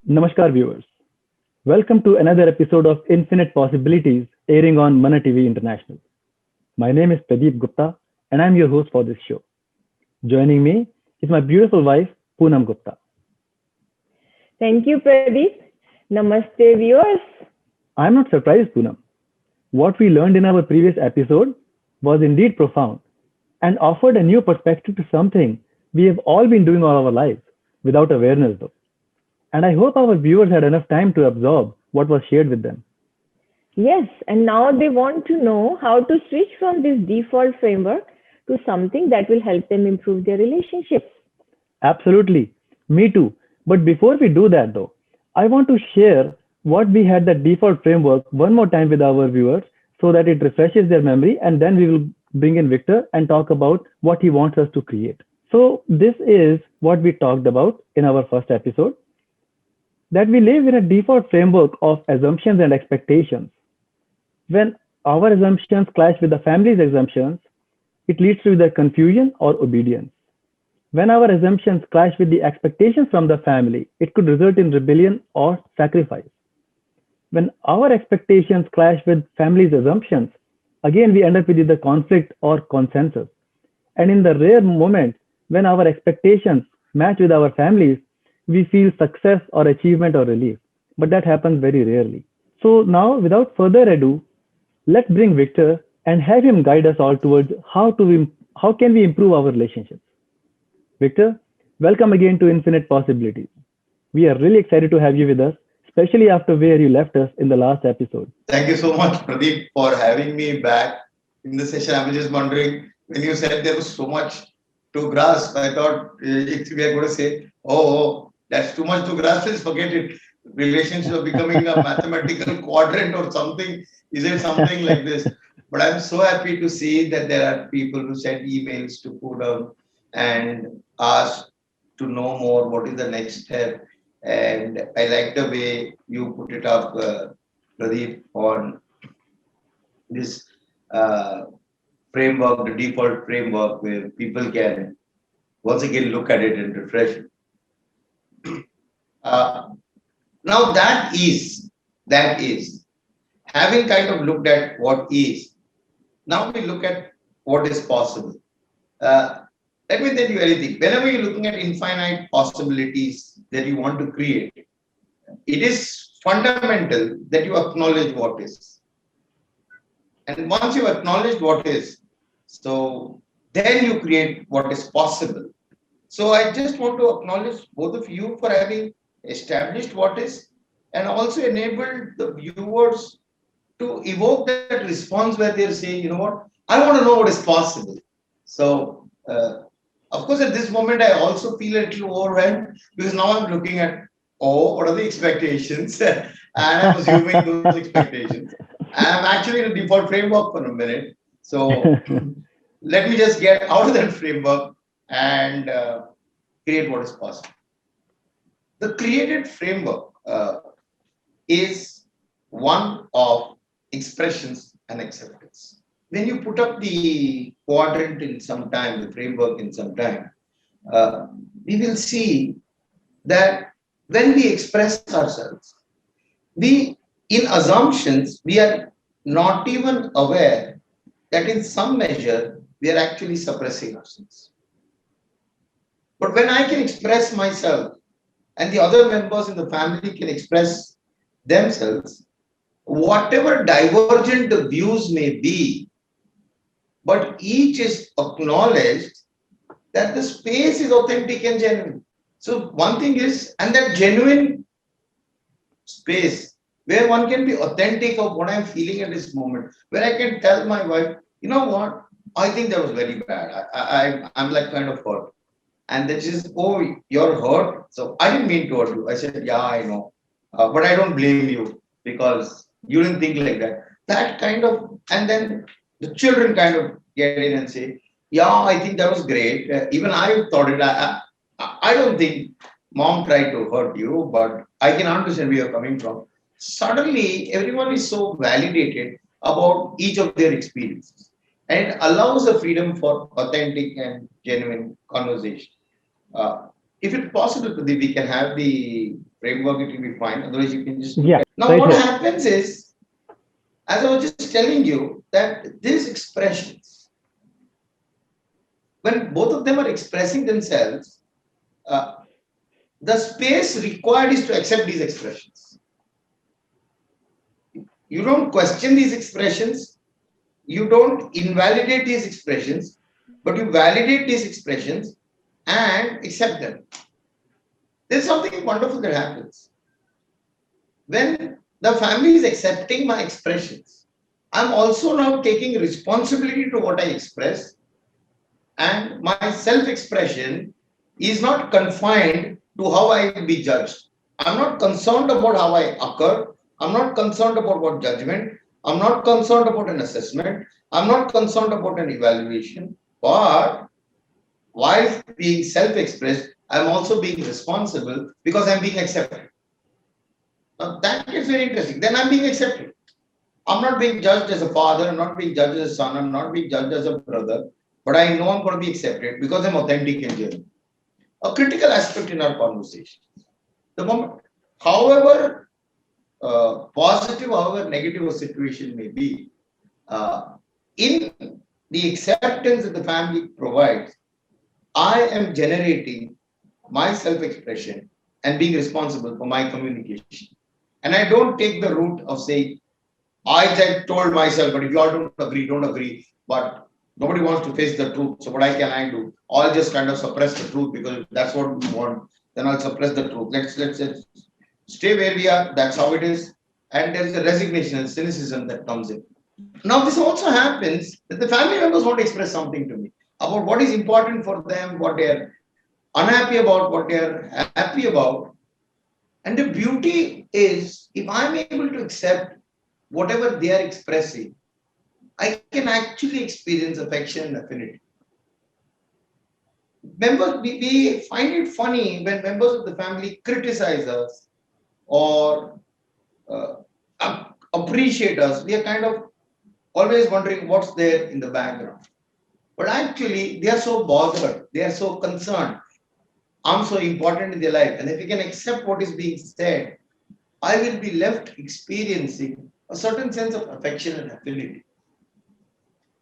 Namaskar, viewers. Welcome to another episode of Infinite Possibilities airing on Mana TV International. My name is Pradeep Gupta and I'm your host for this show. Joining me is my beautiful wife, Poonam Gupta. Thank you, Pradeep. Namaste, viewers. I'm not surprised, Poonam. What we learned in our previous episode was indeed profound and offered a new perspective to something we have all been doing all our lives without awareness, though. And I hope our viewers had enough time to absorb what was shared with them. Yes, and now they want to know how to switch from this default framework to something that will help them improve their relationships. Absolutely. Me too. But before we do that, though, I want to share what we had the default framework one more time with our viewers so that it refreshes their memory. And then we will bring in Victor and talk about what he wants us to create. So, this is what we talked about in our first episode, that we live in a default framework of assumptions and expectations. When our assumptions clash with the family's assumptions, it leads to either confusion or obedience. When our assumptions clash with the expectations from the family, it could result in rebellion or sacrifice. When our expectations clash with family's assumptions, again we end up with either conflict or consensus. And in the rare moment when our expectations match with our families, we feel success or achievement or relief. But that happens very rarely. So now, without further ado, let's bring Victor and have him guide us all towards how can we improve our relationships. Victor, welcome again to Infinite Possibilities. We are really excited to have you with us, especially after where you left us in the last episode. Thank you so much, Pradeep, for having me back in the session. I was just wondering when you said there was so much to grasp. I thought if we are going to say, that's too much to grasp, let's forget it. Relationships are becoming a mathematical quadrant or something. Is it something like this? But I'm so happy to see that there are people who send emails to Poonam and ask to know more what is the next step. And I like the way you put it up, Pradeep, on this uh, framework, the default framework, where people can once again look at it and refresh it. Uh, Now that is having kind of looked at what is. Now we look at what is possible. Uh, Let me tell you anything. Whenever you're looking at infinite possibilities that you want to create, it is fundamental that you acknowledge what is. And once you acknowledge what is, so then you create what is possible. So I just want to acknowledge both of you for having established what is and also enabled the viewers to evoke that response where they're saying, you know what, I want to know what is possible. So, of course, at this moment, I also feel a little overwhelmed because now I'm looking at, what are the expectations? And I'm assuming those expectations. I'm actually in a default framework for a minute. So, let me just get out of that framework and create what is possible. The created framework is one of expressions and acceptance. When you put up the quadrant in some time, the framework in some time, uh, we will see that when we express ourselves, we, in assumptions, we are not even aware that in some measure we are actually suppressing ourselves. But when I can express myself and the other members in the family can express themselves, whatever divergent the views may be, but each is acknowledged that the space is authentic and genuine. So one thing is, and that genuine space where one can be authentic of what I'm feeling at this moment, where I can tell my wife, you know what, I think that was very bad. I'm like kind of hurt. And then she says, oh, you're hurt. So I didn't mean to hurt you. I said, yeah, I know. But I don't blame you because you didn't think like that. That kind of, and then the children kind of get in and say, yeah, I think that was great. Even I thought it. I don't think mom tried to hurt you, but I can understand where you're coming from. Suddenly, everyone is so validated about each of their experiences. And it allows a freedom for authentic and genuine conversation. Uh, if it's possible, Pradeep, we can have the framework, it will be fine. Otherwise, you can just look Yeah, at. Now, right what here. happens is, as I was just telling you, that these expressions, when both of them are expressing themselves, uh, the space required is to accept these expressions. You don't question these expressions, you don't invalidate these expressions, but you validate these expressions and accept them. There's something wonderful that happens. When the family is accepting my expressions, I'm also now taking responsibility to what I express, and my self-expression is not confined to how I will be judged. I'm not concerned about how I occur. I'm not concerned about what judgment. I'm not concerned about an assessment. I'm not concerned about an evaluation. But while being self-expressed, I'm also being responsible because I'm being accepted. Now that gets very interesting. Then I'm being accepted. I'm not being judged as a father, I'm not being judged as a son, I'm not being judged as a brother, but I know I'm going to be accepted because I'm authentic and genuine. A critical aspect in our conversation. The moment, however positive, however negative a situation may be, in the acceptance that the family provides, I am generating my self-expression and being responsible for my communication. And I don't take the route of saying, I told myself, but if you all don't agree, don't agree. But nobody wants to face the truth. So what can I do? I'll just kind of suppress the truth because that's what we want. Then I'll suppress the truth. Let's stay where we are. That's how it is. And there's a resignation and cynicism that comes in. Now, this also happens that the family members want to express something to me about what is important for them, what they're unhappy about, what they're happy about. And the beauty is, if I'm able to accept whatever they are expressing, I can actually experience affection and affinity. Members, we find it funny when members of the family criticize us or uh, appreciate us. We are kind of always wondering what's there in the background. But actually, they are so bothered, they are so concerned. I'm so important in their life. And if we can accept what is being said, I will be left experiencing a certain sense of affection and affinity.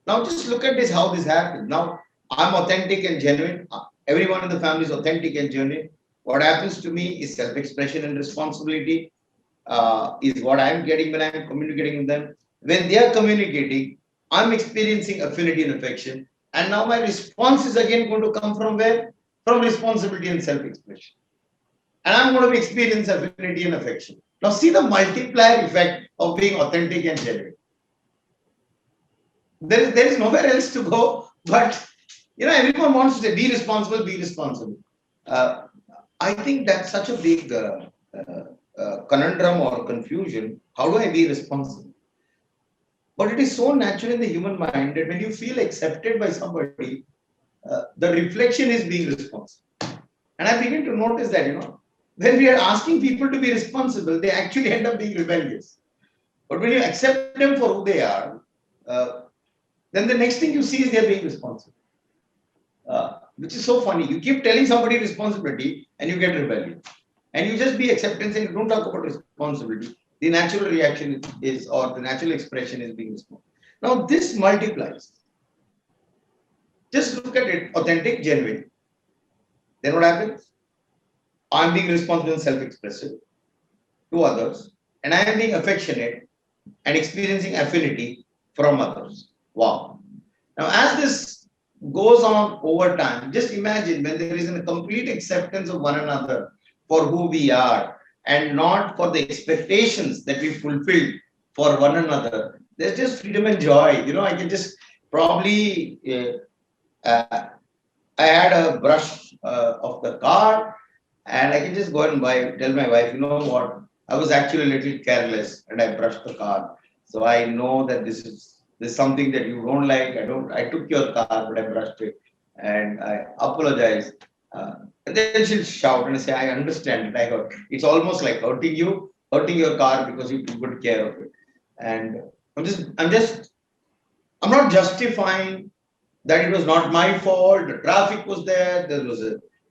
Now, just look at this, how this happens. Now, I'm authentic and genuine. Everyone in the family is authentic and genuine. What happens to me is self-expression and responsibility, is what I'm getting when I'm communicating with them. When they are communicating, I'm experiencing affinity and affection. And now my response is again going to come from where? From responsibility and self-expression. And I'm going to be experiencing affinity and affection. Now, see the multiplier effect of being authentic and genuine. There is nowhere else to go, but everyone wants to be responsible, be responsible. I think that's such a big conundrum or confusion. How do I be responsible? But it is so natural in the human mind that when you feel accepted by somebody, the reflection is being responsible. And I begin to notice that, when we are asking people to be responsible, they actually end up being rebellious. But when you accept them for who they are, then the next thing you see is they're being responsible. Which is so funny. You keep telling somebody responsibility and you get rebellion. And you just be acceptance and you don't talk about responsibility. The natural reaction is, or the natural expression is being responsible. Now this multiplies. Just look at it, authentic, genuine. Then what happens? I'm being responsible and self-expressive to others, and I am being affectionate and experiencing affinity from others. Wow. Now, as this goes on over time, just imagine when there is a complete acceptance of one another for who we are and not for the expectations that we fulfilled for one another. There's just freedom and joy. I can just probably, I had a brush of the car, and I can just go and tell my wife, you know what, I was actually a little careless and I brushed the car. So I know that this is something that you don't like. I took your car, but I brushed it and I apologize. And then she'll shout and say, I understand it. It's almost like hurting your car because you took good care of it. And I'm not justifying that it was not my fault. The traffic was there. There was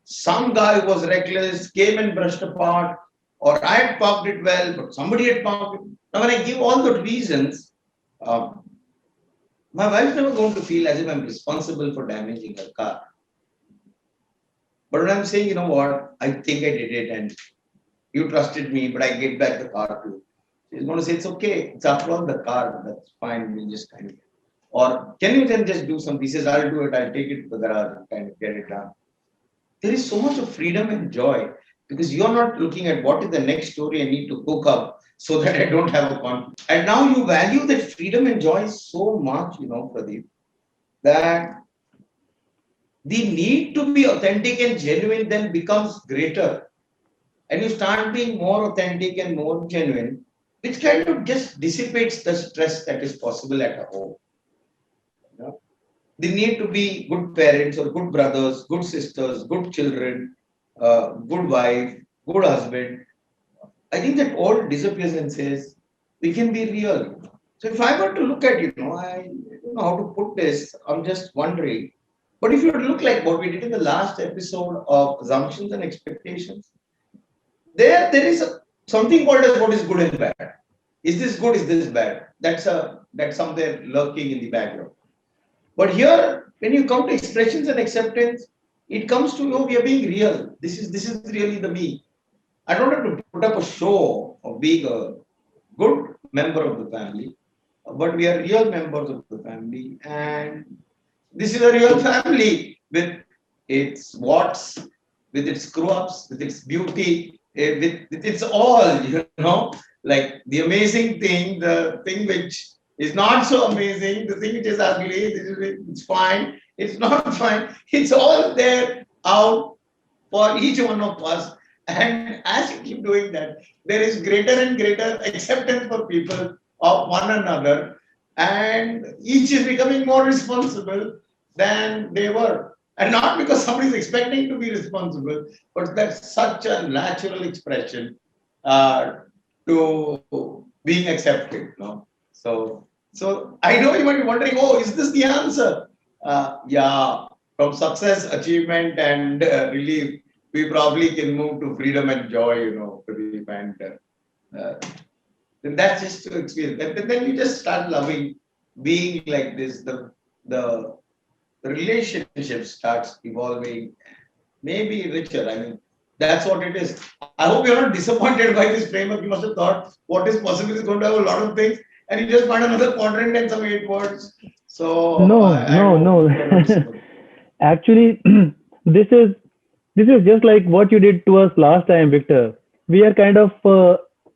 some guy who was reckless, came and brushed apart. or I had parked it well, but somebody had parked it. Now, when I give all the reasons, um, my wife's never going to feel as if I'm responsible for damaging her car. But when I'm saying, you know what, I think I did it and you trusted me, but I get back the car to you. She's going to say, it's okay. It's after all the car. That's fine. We'll just kind of. Or can you then just do some pieces? I'll do it. I'll take it to the garage and kind of get it done. There is so much of freedom and joy because you're not looking at what is the next story I need to cook up so that I don't have a conflict. And now you value that freedom and joy so much, Pradeep, that the need to be authentic and genuine then becomes greater. And you start being more authentic and more genuine, which kind of just dissipates the stress that is possible at a home. You know? The need to be good parents or good brothers, good sisters, good children, good wife, good husband. I think that all disappears and says we can be real. So if I were to look at, I don't know how to put this. I'm just wondering. But if you were to look like what we did in the last episode of assumptions and expectations, there is something called as what is good and bad. Is this good? Is this bad? That's somewhere lurking in the background. But here, when you come to expressions and acceptance, it comes to we are being real. This is really the me. I don't have to put up a show of being a good member of the family, but we are real members of the family, and this is a real family with its warts, with its screw ups, with its beauty, with its all, like the amazing thing, the thing which is not so amazing, the thing which is ugly, it's fine, it's not fine, it's all there out for each one of us. And as you keep doing that, there is greater and greater acceptance for people of one another, and each is becoming more responsible than they were. And not because somebody is expecting to be responsible, but that's such a natural expression uh, to being accepted. So I know you might be wondering, oh, is this the answer? Yeah, from success, achievement, and relief, we probably can move to freedom and joy, Pradeep, and then that's just to experience. And then you just start loving being like this. The relationship starts evolving, maybe richer. I mean, that's what it is. I hope you're not disappointed by this framework. You must have thought what is possible is going to have a lot of things, and you just find another quadrant and some 8 words. So No, I no, hope no. you're not disappointed. Actually, this is this is just like what you did to us last time, Victor. We are kind of,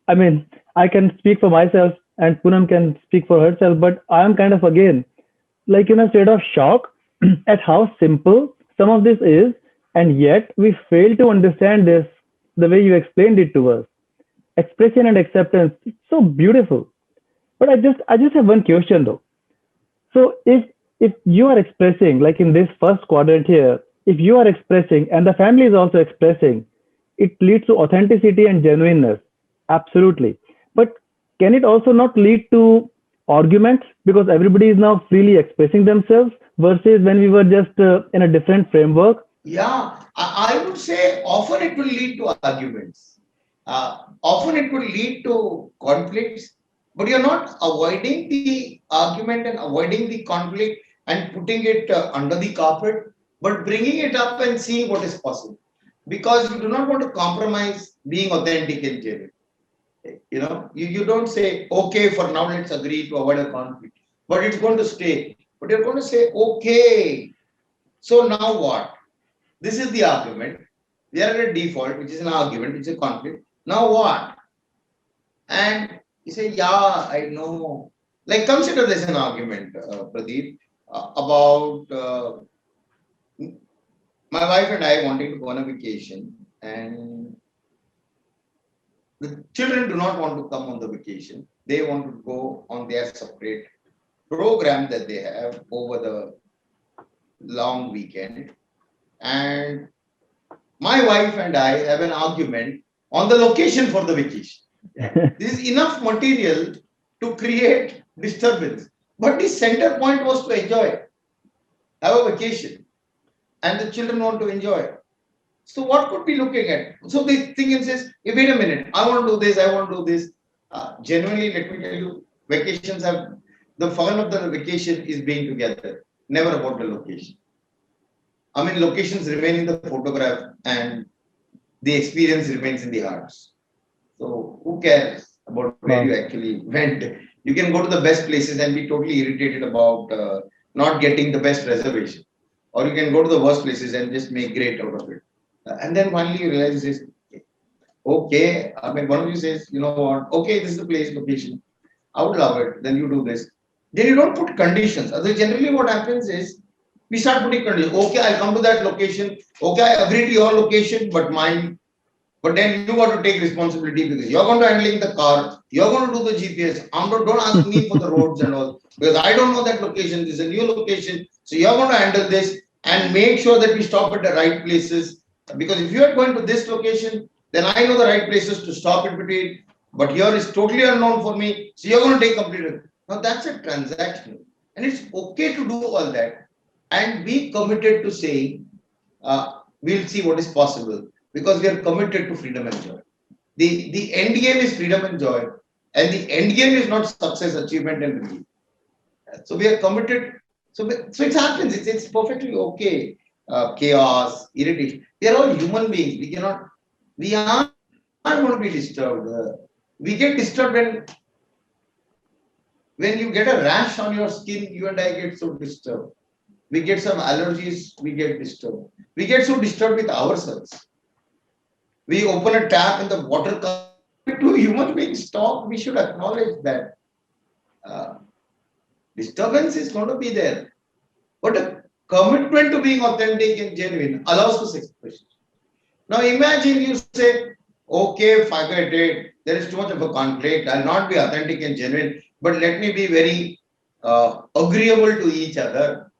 I mean, I can speak for myself and Poonam can speak for herself, but I am kind of again like in a state of shock at how simple some of this is, and yet we fail to understand this the way you explained it to us. Expression and acceptance, it's so beautiful. But I just have one question though. So if you are expressing like in this first quadrant here, if you are expressing and the family is also expressing, it leads to authenticity and genuineness. Absolutely. But can it also not lead to arguments because everybody is now freely expressing themselves versus when we were just in a different framework? Yeah, I would say often it will lead to arguments. Often it will lead to conflicts, but you're not avoiding the argument and avoiding the conflict and putting it under the carpet, but bringing it up and seeing what is possible. Because you do not want to compromise being authentic and genuine. You don't say, okay, for now let's agree to avoid a conflict, but it's going to stay. But you're going to say, okay, so now what? This is the argument. We are at a default, which is an argument, which is a conflict. Now what? And you say, yeah, I know. Like consider this an argument, Pradeep, about my wife and I wanting to go on a vacation, and the children do not want to come on the vacation. They want to go on their separate program that they have over the long weekend. And my wife and I have an argument on the location for the vacation. This is enough material to create disturbance. But the center point was to enjoy, have a vacation, and the children want to enjoy. So what could be looking at? So the thing is, hey, wait a minute, I want to do this, I want to do this. Genuinely, let me tell you, vacations have the fun of the vacation is being together, never about the location. I mean, locations remain in the photograph and the experience remains in the hearts. So who cares about where you actually went? You can go to the best places and be totally irritated about not getting the best reservation, or you can go to the worst places and just make great out of it. And then finally you realize this. Okay, I mean, one of you says, you know what? Okay, this is the place, location. I would love it. Then you do this. Then you don't put conditions. Other generally, what happens is we start putting conditions. Okay, I'll come to that location. Okay, I agree to your location, but mine. But then you got to take responsibility because you're going to handling the car. You're going to do the GPS. Don't ask me for the roads and all because I don't know that location. This is a new location, so you're going to handle this and make sure that we stop at the right places. Because if you are going to this location, then I know the right places to stop in between. But here is totally unknown for me, so you're going to take complete. Now that's a transaction, and it's okay to do all that, and be committed to saying we'll see what is possible because we are committed to freedom and joy. The end game is freedom and joy, and the end game is not success, achievement, and relief. So we are committed. So it happens. It's perfectly okay. Chaos, irritation. We are all human beings. We cannot. We are going to be disturbed. We get disturbed when you get a rash on your skin. You and I get so disturbed. We get some allergies. We get disturbed. We get so disturbed with ourselves. We open a tap and the water comes. To human beings talk, we should acknowledge that disturbance is going to be there. But a commitment to being authentic and genuine allows this expression. Now imagine you say, okay, forget it. There is too much of a conflict. I'll not be authentic and genuine, but let me be very agreeable to each other.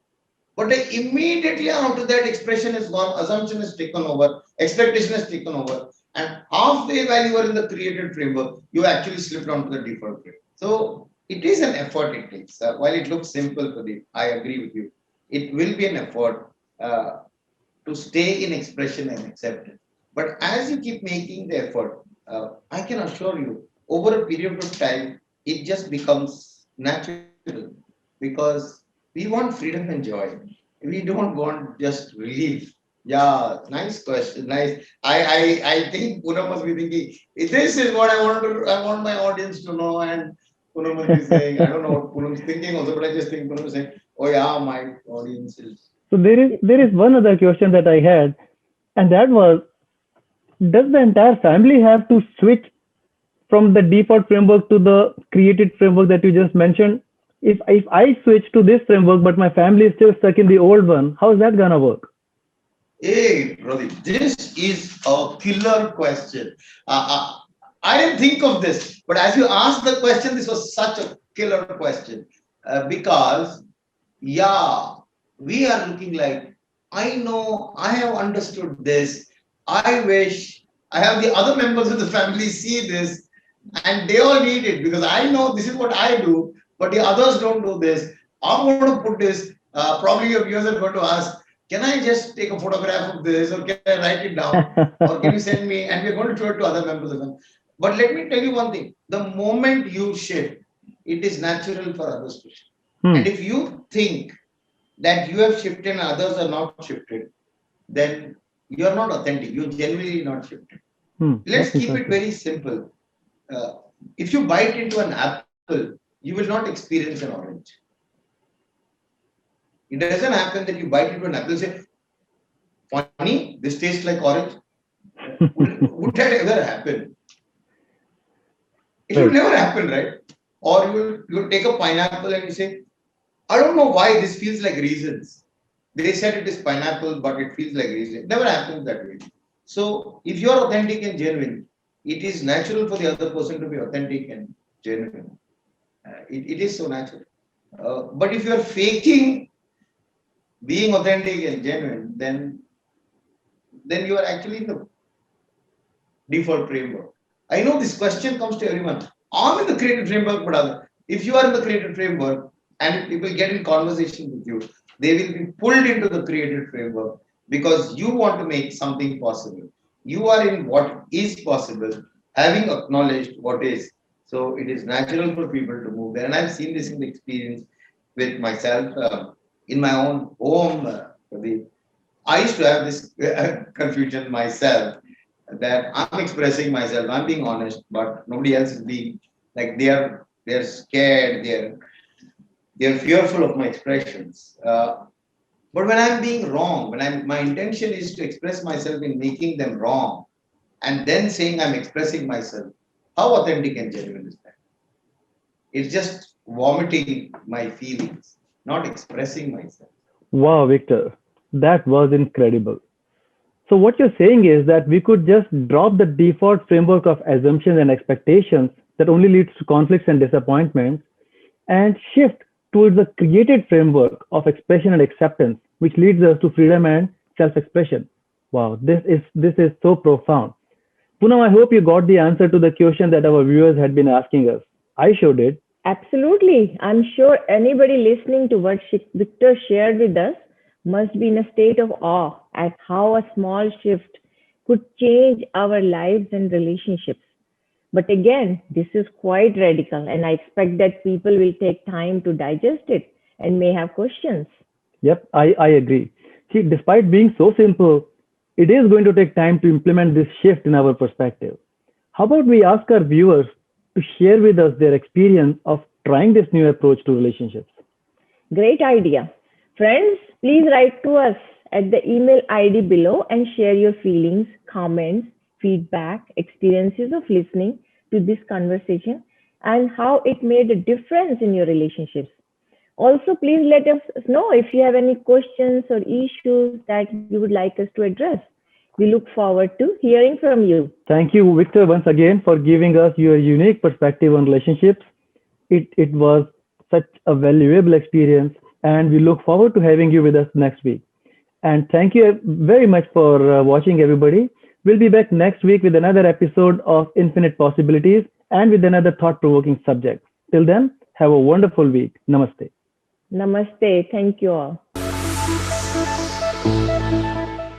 But immediately after that, expression is gone, assumption is taken over, expectation is taken over, and halfway while you are in the created framework, you actually slipped onto the default framework. So it is an effort it takes. While it looks simple, Pradeep, I agree with you. It will be an effort to stay in expression and acceptance. But as you keep making the effort, I can assure you, over a period of time, it just becomes natural because we want freedom and joy. We don't want just relief. Yeah, nice question. Nice. I think Poonam must be thinking, this is what I want my audience to know. And Poonam must be saying, I don't know what Poonam's thinking also, but I just think Poonam is saying, oh yeah, my audience is. So there is one other question that I had, and that was, does the entire family have to switch from the default framework to the created framework that you just mentioned? If I switch to this framework, but my family is still stuck in the old one, how is that gonna work? Hey, Pradeep, this is a killer question. I didn't think of this, but as you asked the question, this was such a killer question because, yeah, we are looking like, I know, I have understood this. I wish I have the other members of the family see this and they all need it because I know this is what I do, but the others don't do this. I'm going to put this. Probably your viewers are going to ask, can I just take a photograph of this or can I write it down or can you send me? And we're going to show it to other members of them. But let me tell you one thing. The moment you shift, it is natural for others to shift. And if you think that you have shifted and others are not shifted, then you are not authentic. You're genuinely not shifted. Let's keep it very simple. If you bite into an apple, you will not experience an orange. It doesn't happen that you bite into an apple and say, funny, this tastes like orange. Would that ever happen? It will never happen, right? Or you will take a pineapple and you say, I don't know why this feels like raisins. They said it is pineapple, but it feels like raisin. It never happens that way. So if you are authentic and genuine, it is natural for the other person to be authentic and genuine. It is so natural. But if you are faking being authentic and genuine, then you are actually in the default framework. I know this question comes to everyone. I'm in the creative framework, but if you are in the creative framework and people get in conversation with you, they will be pulled into the creative framework. because you want to make something possible. You are in what is possible, having acknowledged what is. So it is natural for people to move there. And I've seen this in the experience with myself in my own home. Pradeep. I used to have this confusion myself that I'm expressing myself, I'm being honest, but nobody else is being like they're scared, they're fearful of my expressions. But when I'm being wrong, when my intention is to express myself in making them wrong, and then saying I'm expressing myself, how authentic and genuine is that? It's just vomiting my feelings, not expressing myself. Wow, Victor, that was incredible. So what you're saying is that we could just drop the default framework of assumptions and expectations that only leads to conflicts and disappointments and shift towards the created framework of expression and acceptance, which leads us to freedom and self-expression. Wow, this is so profound. Poonam, I hope you got the answer to the question that our viewers had been asking us. I sure did. Absolutely. I'm sure anybody listening to what Victor shared with us must be in a state of awe at how a small shift could change our lives and relationships. But again, this is quite radical, and I expect that people will take time to digest it and may have questions. Yep, I agree. See, despite being so simple, it is going to take time to implement this shift in our perspective. How about we ask our viewers to share with us their experience of trying this new approach to relationships? Great idea. Friends, please write to us at the email ID below and share your feelings, comments, feedback, experiences of listening to this conversation and how it made a difference in your relationships. Also, please let us know if you have any questions or issues that you would like us to address. We look forward to hearing from you. Thank you, Victor, once again for giving us your unique perspective on relationships. It was such a valuable experience, and we look forward to having you with us next week. And thank you very much for watching, everybody. We'll be back next week with another episode of Infinite Possibilities and with another thought provoking subject. Till then, have a wonderful week. Namaste. Namaste. Thank you all.